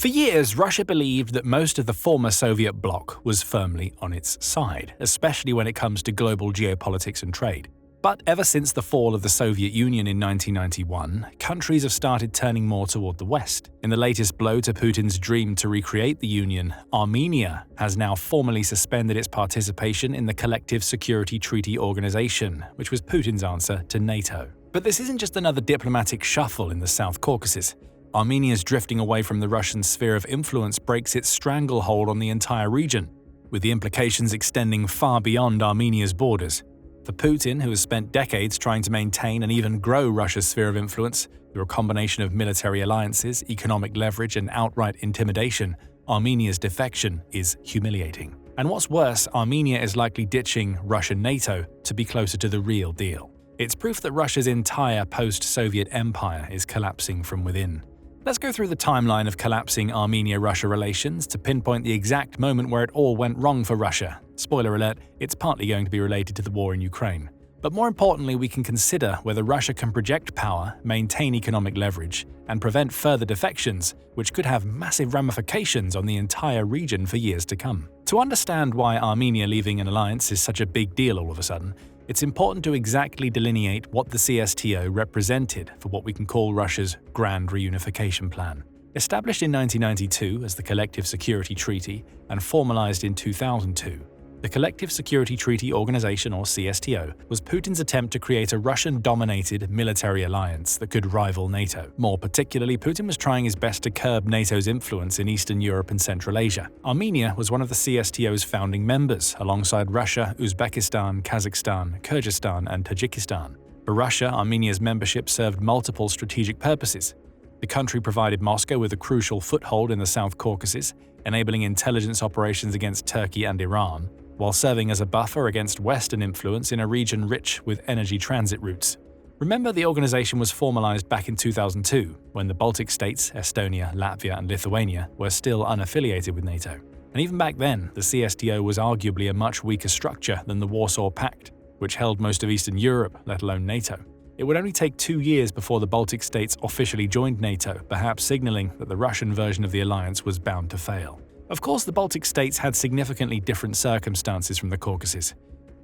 For years, Russia believed that most of the former Soviet bloc was firmly on its side, especially when it comes to global geopolitics and trade. But ever since the fall of the Soviet Union in 1991, countries have started turning more toward the West. In the latest blow to Putin's dream to recreate the Union, Armenia has now formally suspended its participation in the Collective Security Treaty Organization, which was Putin's answer to NATO. But this isn't just another diplomatic shuffle in the South Caucasus. Armenia's drifting away from the Russian sphere of influence breaks its stranglehold on the entire region, with the implications extending far beyond Armenia's borders. For Putin, who has spent decades trying to maintain and even grow Russia's sphere of influence through a combination of military alliances, economic leverage, and outright intimidation, Armenia's defection is humiliating. And what's worse, Armenia is likely ditching Russian NATO to be closer to the real deal. It's proof that Russia's entire post-Soviet empire is collapsing from within. Let's go through the timeline of collapsing Armenia-Russia relations to pinpoint the exact moment where it all went wrong for Russia. Spoiler alert, it's partly going to be related to the war in Ukraine. But more importantly, we can consider whether Russia can project power, maintain economic leverage, and prevent further defections, which could have massive ramifications on the entire region for years to come. To understand why Armenia leaving an alliance is such a big deal all of a sudden, it's important to exactly delineate what the CSTO represented for what we can call Russia's Grand Reunification Plan. Established in 1992 as the Collective Security Treaty and formalized in 2002, the Collective Security Treaty Organization, or CSTO, was Putin's attempt to create a Russian-dominated military alliance that could rival NATO. More particularly, Putin was trying his best to curb NATO's influence in Eastern Europe and Central Asia. Armenia was one of the CSTO's founding members, alongside Russia, Uzbekistan, Kazakhstan, Kyrgyzstan, and Tajikistan. For Russia, Armenia's membership served multiple strategic purposes. The country provided Moscow with a crucial foothold in the South Caucasus, enabling intelligence operations against Turkey and Iran, while serving as a buffer against Western influence in a region rich with energy transit routes. Remember, the organization was formalized back in 2002, when the Baltic states, Estonia, Latvia, and Lithuania, were still unaffiliated with NATO. And even back then, the CSTO was arguably a much weaker structure than the Warsaw Pact, which held most of Eastern Europe, let alone NATO. It would only take 2 years before the Baltic states officially joined NATO, perhaps signaling that the Russian version of the alliance was bound to fail. Of course, the Baltic states had significantly different circumstances from the Caucasus.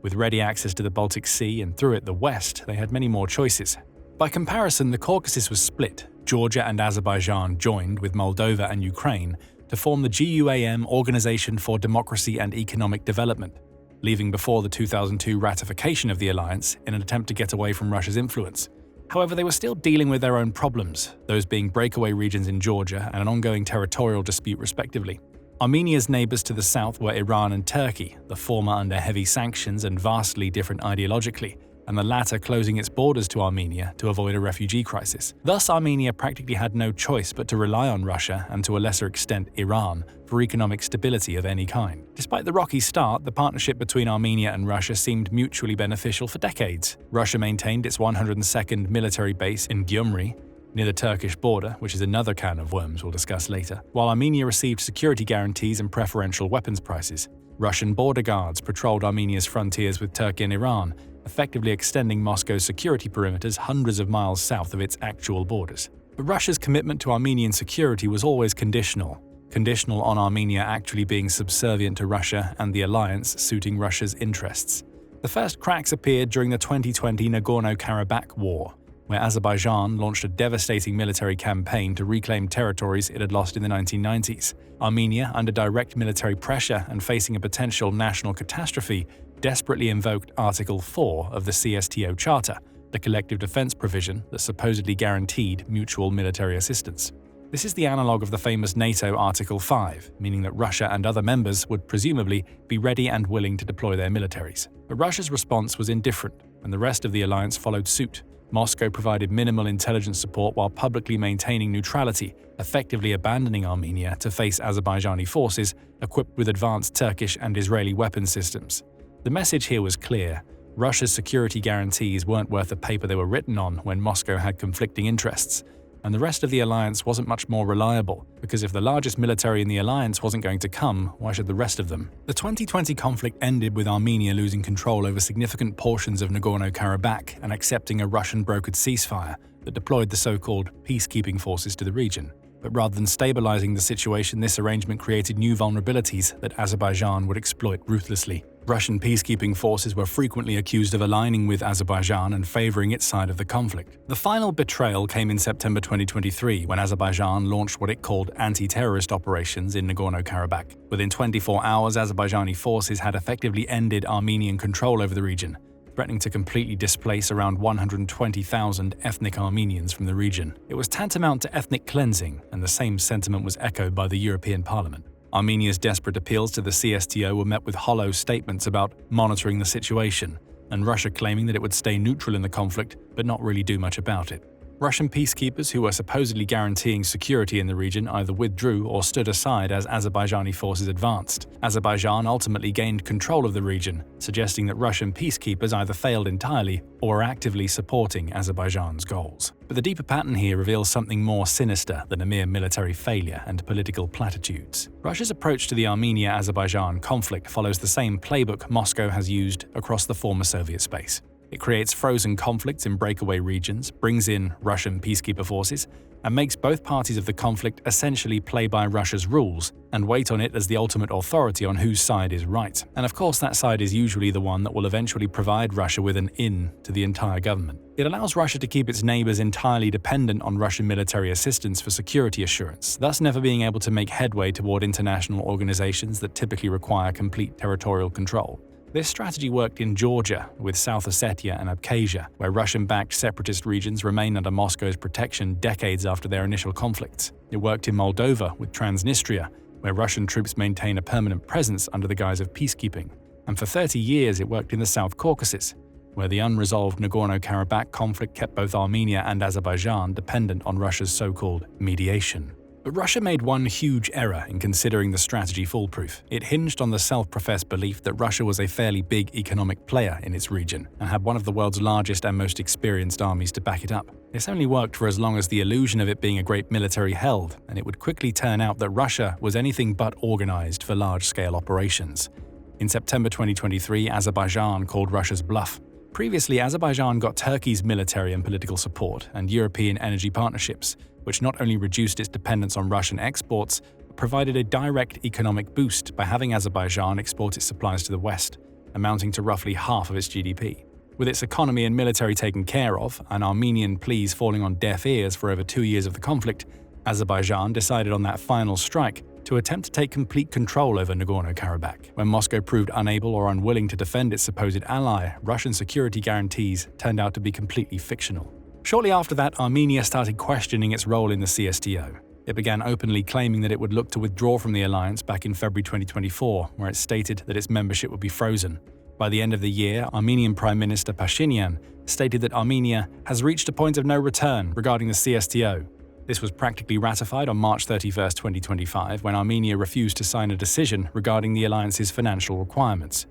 With ready access to the Baltic Sea and through it the West, they had many more choices. By comparison, the Caucasus was split. Georgia and Azerbaijan joined with Moldova and Ukraine to form the GUAM Organization for Democracy and Economic Development, leaving before the 2002 ratification of the alliance in an attempt to get away from Russia's influence. However, they were still dealing with their own problems, those being breakaway regions in Georgia and an ongoing territorial dispute respectively. Armenia's neighbors to the south were Iran and Turkey, the former under heavy sanctions and vastly different ideologically, and the latter closing its borders to Armenia to avoid a refugee crisis. Thus, Armenia practically had no choice but to rely on Russia and to a lesser extent Iran for economic stability of any kind. Despite the rocky start, the partnership between Armenia and Russia seemed mutually beneficial for decades. Russia maintained its 102nd military base in Gyumri, near the Turkish border, which is another can of worms we'll discuss later, while Armenia received security guarantees and preferential weapons prices. Russian border guards patrolled Armenia's frontiers with Turkey and Iran, effectively extending Moscow's security perimeters hundreds of miles south of its actual borders. But Russia's commitment to Armenian security was always conditional on Armenia actually being subservient to Russia and the alliance suiting Russia's interests. The first cracks appeared during the 2020 Nagorno-Karabakh war, where Azerbaijan launched a devastating military campaign to reclaim territories it had lost in the 1990s. Armenia, under direct military pressure and facing a potential national catastrophe, desperately invoked Article 4 of the CSTO Charter, the collective defense provision that supposedly guaranteed mutual military assistance. This is the analog of the famous NATO Article 5, meaning that Russia and other members would presumably be ready and willing to deploy their militaries. But Russia's response was indifferent, and the rest of the alliance followed suit. Moscow provided minimal intelligence support while publicly maintaining neutrality, effectively abandoning Armenia to face Azerbaijani forces equipped with advanced Turkish and Israeli weapon systems. The message here was clear. Russia's security guarantees weren't worth the paper they were written on when Moscow had conflicting interests, and the rest of the alliance wasn't much more reliable, because if the largest military in the alliance wasn't going to come, why should the rest of them? The 2020 conflict ended with Armenia losing control over significant portions of Nagorno-Karabakh and accepting a Russian-brokered ceasefire that deployed the so-called peacekeeping forces to the region. But rather than stabilizing the situation, this arrangement created new vulnerabilities that Azerbaijan would exploit ruthlessly. Russian peacekeeping forces were frequently accused of aligning with Azerbaijan and favoring its side of the conflict. The final betrayal came in September 2023 when Azerbaijan launched what it called anti-terrorist operations in Nagorno-Karabakh. Within 24 hours, Azerbaijani forces had effectively ended Armenian control over the region, threatening to completely displace around 120,000 ethnic Armenians from the region. It was tantamount to ethnic cleansing, and the same sentiment was echoed by the European Parliament. Armenia's desperate appeals to the CSTO were met with hollow statements about monitoring the situation, and Russia claiming that it would stay neutral in the conflict but not really do much about it. Russian peacekeepers who were supposedly guaranteeing security in the region either withdrew or stood aside as Azerbaijani forces advanced. Azerbaijan ultimately gained control of the region, suggesting that Russian peacekeepers either failed entirely or were actively supporting Azerbaijan's goals. But the deeper pattern here reveals something more sinister than a mere military failure and political platitudes. Russia's approach to the Armenia-Azerbaijan conflict follows the same playbook Moscow has used across the former Soviet space. It creates frozen conflicts in breakaway regions, brings in Russian peacekeeper forces, and makes both parties of the conflict essentially play by Russia's rules and wait on it as the ultimate authority on whose side is right. And of course, that side is usually the one that will eventually provide Russia with an in to the entire government. It allows Russia to keep its neighbors entirely dependent on Russian military assistance for security assurance, thus never being able to make headway toward international organizations that typically require complete territorial control. This strategy worked in Georgia, with South Ossetia and Abkhazia, where Russian-backed separatist regions remain under Moscow's protection decades after their initial conflicts. It worked in Moldova, with Transnistria, where Russian troops maintain a permanent presence under the guise of peacekeeping. And for 30 years it worked in the South Caucasus, where the unresolved Nagorno-Karabakh conflict kept both Armenia and Azerbaijan dependent on Russia's so-called mediation. But Russia made one huge error in considering the strategy foolproof. It hinged on the self-professed belief that Russia was a fairly big economic player in its region and had one of the world's largest and most experienced armies to back it up. This only worked for as long as the illusion of it being a great military held, and it would quickly turn out that Russia was anything but organized for large-scale operations. In September 2023, Azerbaijan called Russia's bluff. Previously, Azerbaijan got Turkey's military and political support and European energy partnerships, which not only reduced its dependence on Russian exports, but provided a direct economic boost by having Azerbaijan export its supplies to the West, amounting to roughly half of its GDP. With its economy and military taken care of, and Armenian pleas falling on deaf ears for over 2 years of the conflict, Azerbaijan decided on that final strike to attempt to take complete control over Nagorno-Karabakh. When Moscow proved unable or unwilling to defend its supposed ally, Russian security guarantees turned out to be completely fictional. Shortly after that, Armenia started questioning its role in the CSTO. It began openly claiming that it would look to withdraw from the alliance back in February 2024, where it stated that its membership would be frozen. By the end of the year, Armenian Prime Minister Pashinyan stated that Armenia has reached a point of no return regarding the CSTO. This was practically ratified on March 31, 2025, when Armenia refused to sign a decision regarding the alliance's financial requirements.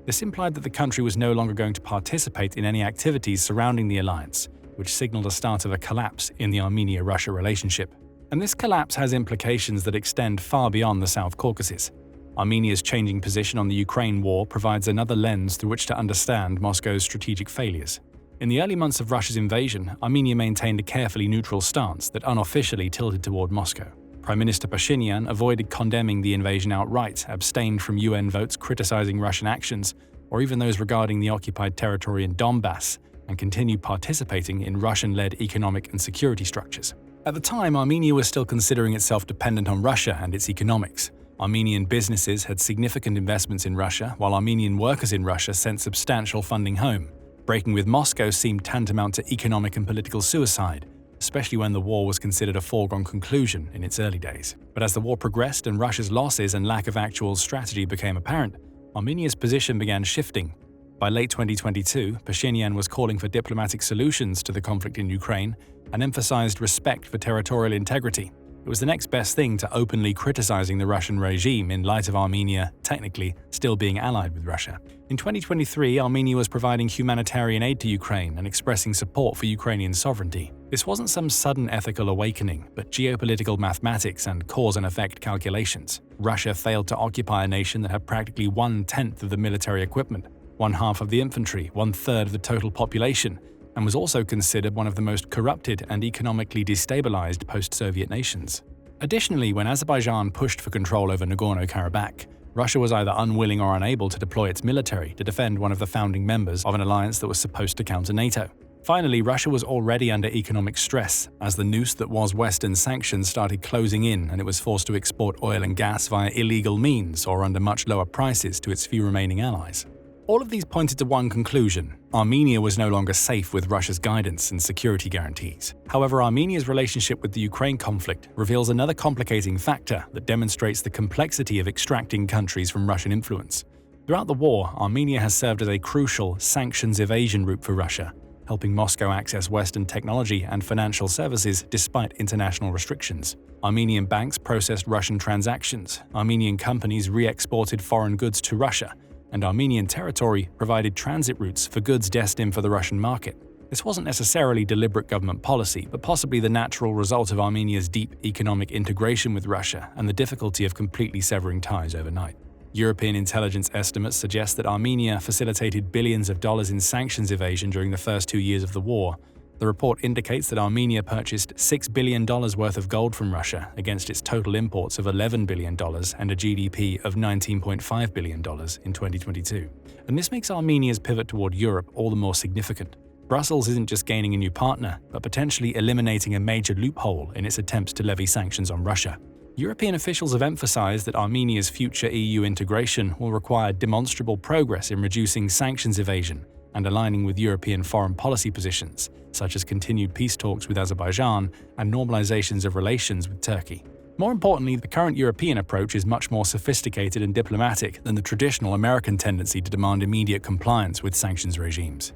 This implied that the country was no longer going to participate in any activities surrounding the alliance, which signaled a start of a collapse in the Armenia-Russia relationship. And this collapse has implications that extend far beyond the South Caucasus. Armenia's changing position on the Ukraine war provides another lens through which to understand Moscow's strategic failures. In the early months of Russia's invasion, Armenia maintained a carefully neutral stance that unofficially tilted toward Moscow. Prime Minister Pashinyan avoided condemning the invasion outright, abstained from UN votes criticizing Russian actions, or even those regarding the occupied territory in Donbass, and continued participating in Russian-led economic and security structures. At the time, Armenia was still considering itself dependent on Russia and its economics. Armenian businesses had significant investments in Russia, while Armenian workers in Russia sent substantial funding home. Breaking with Moscow seemed tantamount to economic and political suicide, especially when the war was considered a foregone conclusion in its early days. But as the war progressed and Russia's losses and lack of actual strategy became apparent, Armenia's position began shifting. By late 2022, Pashinyan was calling for diplomatic solutions to the conflict in Ukraine and emphasized respect for territorial integrity. It was the next best thing to openly criticizing the Russian regime in light of Armenia, technically, still being allied with Russia. In 2023, Armenia was providing humanitarian aid to Ukraine and expressing support for Ukrainian sovereignty. This wasn't some sudden ethical awakening, but geopolitical mathematics and cause and effect calculations. Russia failed to occupy a nation that had practically 1/10 of the military equipment, 1/2 of the infantry, 1/3 of the total population, and was also considered one of the most corrupted and economically destabilized post-Soviet nations. Additionally, when Azerbaijan pushed for control over Nagorno-Karabakh, Russia was either unwilling or unable to deploy its military to defend one of the founding members of an alliance that was supposed to counter NATO. Finally, Russia was already under economic stress as the noose that was Western sanctions started closing in and it was forced to export oil and gas via illegal means or under much lower prices to its few remaining allies. All of these pointed to one conclusion: Armenia was no longer safe with Russia's guidance and security guarantees. However, Armenia's relationship with the Ukraine conflict reveals another complicating factor that demonstrates the complexity of extracting countries from Russian influence. Throughout the war, Armenia has served as a crucial sanctions evasion route for Russia, helping Moscow access Western technology and financial services despite international restrictions. Armenian banks processed Russian transactions, Armenian companies re-exported foreign goods to Russia, and Armenian territory provided transit routes for goods destined for the Russian market. This wasn't necessarily deliberate government policy, but possibly the natural result of Armenia's deep economic integration with Russia and the difficulty of completely severing ties overnight. European intelligence estimates suggest that Armenia facilitated billions of dollars in sanctions evasion during the first 2 years of the war. The report indicates that Armenia purchased $6 billion worth of gold from Russia against its total imports of $11 billion and a GDP of $19.5 billion in 2022. And this makes Armenia's pivot toward Europe all the more significant. Brussels isn't just gaining a new partner, but potentially eliminating a major loophole in its attempts to levy sanctions on Russia. European officials have emphasized that Armenia's future EU integration will require demonstrable progress in reducing sanctions evasion and aligning with European foreign policy positions, such as continued peace talks with Azerbaijan and normalizations of relations with Turkey. More importantly, the current European approach is much more sophisticated and diplomatic than the traditional American tendency to demand immediate compliance with sanctions regimes.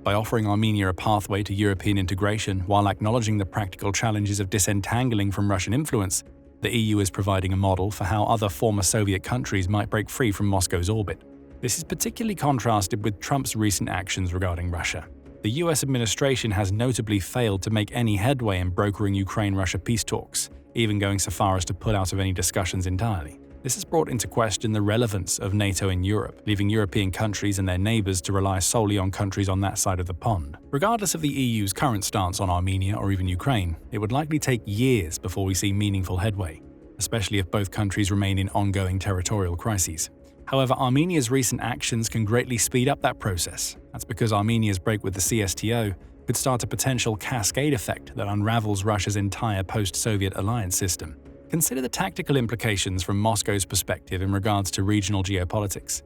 By offering Armenia a pathway to European integration while acknowledging the practical challenges of disentangling from Russian influence, the EU is providing a model for how other former Soviet countries might break free from Moscow's orbit. This is particularly contrasted with Trump's recent actions regarding Russia. The US administration has notably failed to make any headway in brokering Ukraine-Russia peace talks, even going so far as to pull out of any discussions entirely. This has brought into question the relevance of NATO in Europe, leaving European countries and their neighbors to rely solely on countries on that side of the pond. Regardless of the EU's current stance on Armenia or even Ukraine, it would likely take years before we see meaningful headway, especially if both countries remain in ongoing territorial crises. However, Armenia's recent actions can greatly speed up that process. That's because Armenia's break with the CSTO could start a potential cascade effect that unravels Russia's entire post-Soviet alliance system. Consider the tactical implications from Moscow's perspective in regards to regional geopolitics.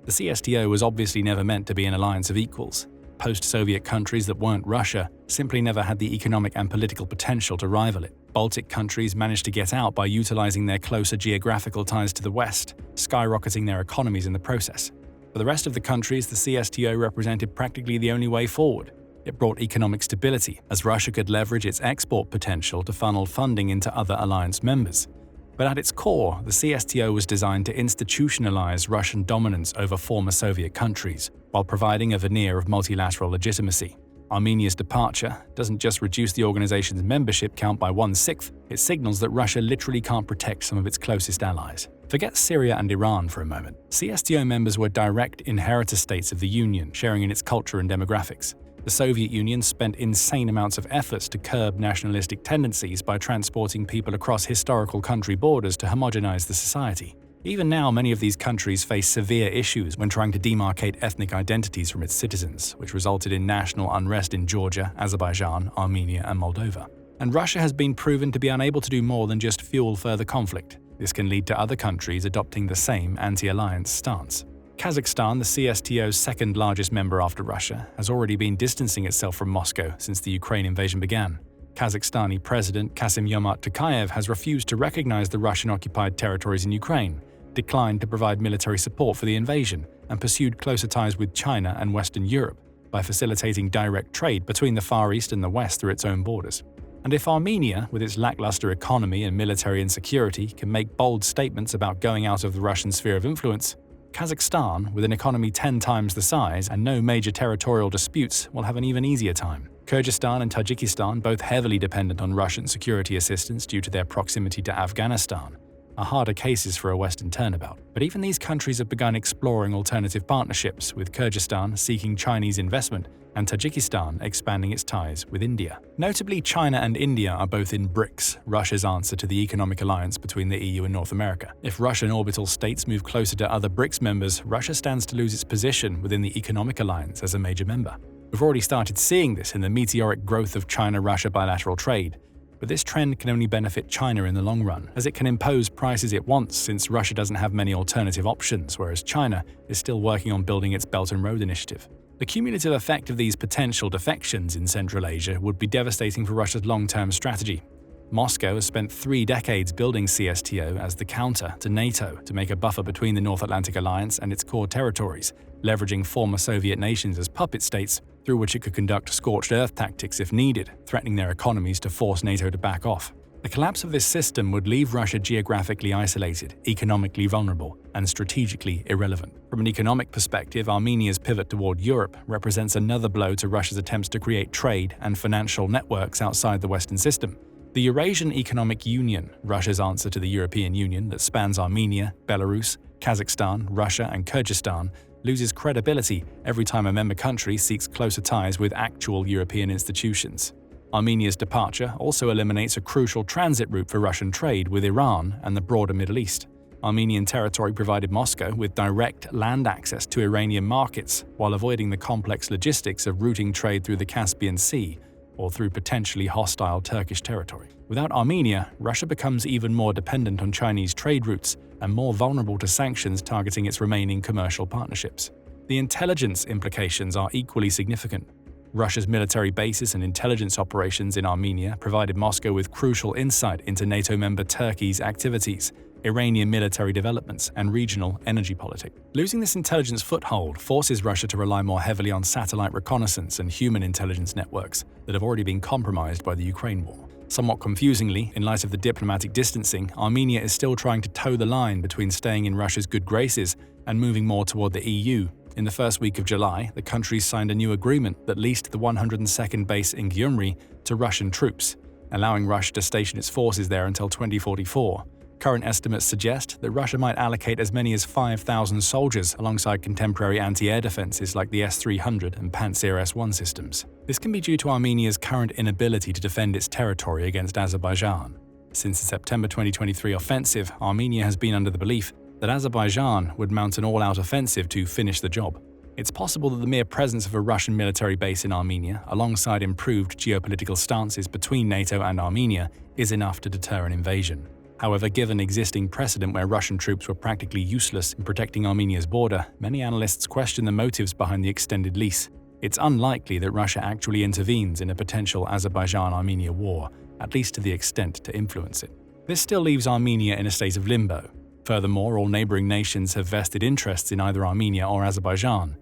The CSTO was obviously never meant to be an alliance of equals. Post-Soviet countries that weren't Russia simply never had the economic and political potential to rival it. Baltic countries managed to get out by utilizing their closer geographical ties to the West, skyrocketing their economies in the process. For the rest of the countries, the CSTO represented practically the only way forward. It brought economic stability, as Russia could leverage its export potential to funnel funding into other alliance members. But at its core, the CSTO was designed to institutionalize Russian dominance over former Soviet countries, while providing a veneer of multilateral legitimacy. Armenia's departure doesn't just reduce the organization's membership count by 1/6, it signals that Russia literally can't protect some of its closest allies. Forget Syria and Iran for a moment. CSTO members were direct inheritor states of the Union, sharing in its culture and demographics. The Soviet Union spent insane amounts of efforts to curb nationalistic tendencies by transporting people across historical country borders to homogenize the society. Even now, many of these countries face severe issues when trying to demarcate ethnic identities from its citizens, which resulted in national unrest in Georgia, Azerbaijan, Armenia, and Moldova. And Russia has been proven to be unable to do more than just fuel further conflict. This can lead to other countries adopting the same anti-alliance stance. Kazakhstan, the CSTO's second largest member after Russia, has already been distancing itself from Moscow since the Ukraine invasion began. Kazakhstani President Kassym-Jomart Tokayev has refused to recognize the Russian-occupied territories in Ukraine, declined to provide military support for the invasion, and pursued closer ties with China and Western Europe by facilitating direct trade between the Far East and the West through its own borders. And if Armenia, with its lackluster economy and military insecurity, can make bold statements about going out of the Russian sphere of influence, Kazakhstan, with an economy 10 times the size and no major territorial disputes, will have an even easier time. Kyrgyzstan and Tajikistan, both heavily dependent on Russian security assistance due to their proximity to Afghanistan, are harder cases for a Western turnabout. But even these countries have begun exploring alternative partnerships, with Kyrgyzstan seeking Chinese investment and Tajikistan expanding its ties with India. Notably, China and India are both in BRICS, Russia's answer to the economic alliance between the EU and North America. If Russian orbital states move closer to other BRICS members, Russia stands to lose its position within the economic alliance as a major member. We've already started seeing this in the meteoric growth of China-Russia bilateral trade. But this trend can only benefit China in the long run, as it can impose prices it wants since Russia doesn't have many alternative options, whereas China is still working on building its Belt and Road Initiative. The cumulative effect of these potential defections in Central Asia would be devastating for Russia's long-term strategy. Moscow has spent 3 decades building CSTO as the counter to NATO to make a buffer between the North Atlantic Alliance and its core territories, leveraging former Soviet nations as puppet states through which it could conduct scorched earth tactics if needed, threatening their economies to force NATO to back off. The collapse of this system would leave Russia geographically isolated, economically vulnerable, and strategically irrelevant. From an economic perspective, Armenia's pivot toward Europe represents another blow to Russia's attempts to create trade and financial networks outside the Western system. The Eurasian Economic Union, Russia's answer to the European Union that spans Armenia, Belarus, Kazakhstan, Russia, and Kyrgyzstan, loses credibility every time a member country seeks closer ties with actual European institutions. Armenia's departure also eliminates a crucial transit route for Russian trade with Iran and the broader Middle East. Armenian territory provided Moscow with direct land access to Iranian markets while avoiding the complex logistics of routing trade through the Caspian Sea or through potentially hostile Turkish territory. Without Armenia, Russia becomes even more dependent on Chinese trade routes and more vulnerable to sanctions targeting its remaining commercial partnerships. The intelligence implications are equally significant. Russia's military bases and intelligence operations in Armenia provided Moscow with crucial insight into NATO member Turkey's activities, Iranian military developments, and regional energy politics. Losing this intelligence foothold forces Russia to rely more heavily on satellite reconnaissance and human intelligence networks that have already been compromised by the Ukraine war. Somewhat confusingly, in light of the diplomatic distancing, Armenia is still trying to toe the line between staying in Russia's good graces and moving more toward the EU. In the first week of July, the countries signed a new agreement that leased the 102nd base in Gyumri to Russian troops, allowing Russia to station its forces there until 2044. Current estimates suggest that Russia might allocate as many as 5,000 soldiers alongside contemporary anti-air defenses like the S-300 and Pantsir S-1 systems. This can be due to Armenia's current inability to defend its territory against Azerbaijan. Since the September 2023 offensive, Armenia has been under the belief that Azerbaijan would mount an all-out offensive to finish the job. It's possible that the mere presence of a Russian military base in Armenia, alongside improved geopolitical stances between NATO and Armenia, is enough to deter an invasion. However, given existing precedent where Russian troops were practically useless in protecting Armenia's border, many analysts question the motives behind the extended lease. It's unlikely that Russia actually intervenes in a potential Azerbaijan-Armenia war, at least to the extent to influence it. This still leaves Armenia in a state of limbo. Furthermore, all neighboring nations have vested interests in either Armenia or Azerbaijan.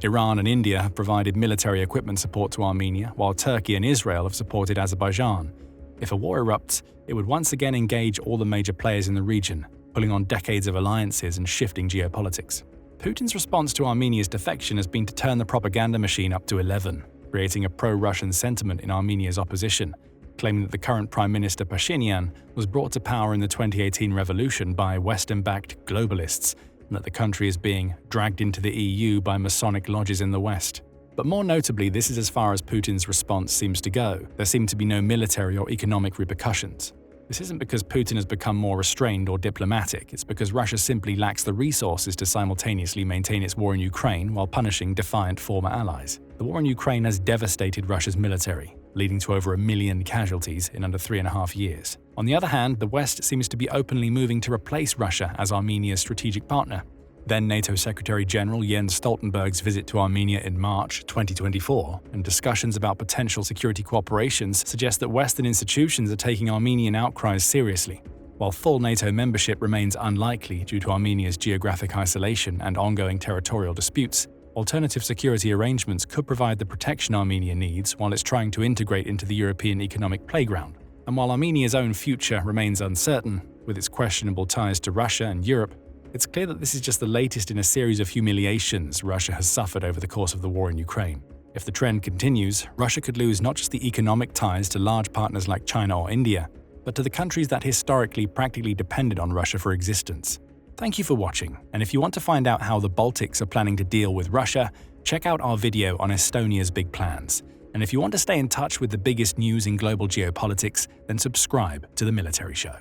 Iran and India have provided military equipment support to Armenia, while Turkey and Israel have supported Azerbaijan. If a war erupts, it would once again engage all the major players in the region, pulling on decades of alliances and shifting geopolitics. Putin's response to Armenia's defection has been to turn the propaganda machine up to 11, creating a pro-Russian sentiment in Armenia's opposition, claiming that the current Prime Minister Pashinyan was brought to power in the 2018 revolution by Western-backed globalists, and that the country is being dragged into the EU by Masonic lodges in the West. But more notably, this is as far as Putin's response seems to go. There seem to be no military or economic repercussions. This isn't because Putin has become more restrained or diplomatic, it's because Russia simply lacks the resources to simultaneously maintain its war in Ukraine while punishing defiant former allies. The war in Ukraine has devastated Russia's military, leading to over 1 million casualties in under 3.5 years. On the other hand, the West seems to be openly moving to replace Russia as Armenia's strategic partner. Then NATO Secretary-General Jens Stoltenberg's visit to Armenia in March 2024 and discussions about potential security cooperations suggest that Western institutions are taking Armenian outcries seriously. While full NATO membership remains unlikely due to Armenia's geographic isolation and ongoing territorial disputes, alternative security arrangements could provide the protection Armenia needs while it's trying to integrate into the European economic playground. And while Armenia's own future remains uncertain, with its questionable ties to Russia and Europe, it's clear that this is just the latest in a series of humiliations Russia has suffered over the course of the war in Ukraine. If the trend continues, Russia could lose not just the economic ties to large partners like China or India, but to the countries that historically practically depended on Russia for existence. Thank you for watching, and if you want to find out how the Baltics are planning to deal with Russia, check out our video on Estonia's big plans. And if you want to stay in touch with the biggest news in global geopolitics, then subscribe to The Military Show.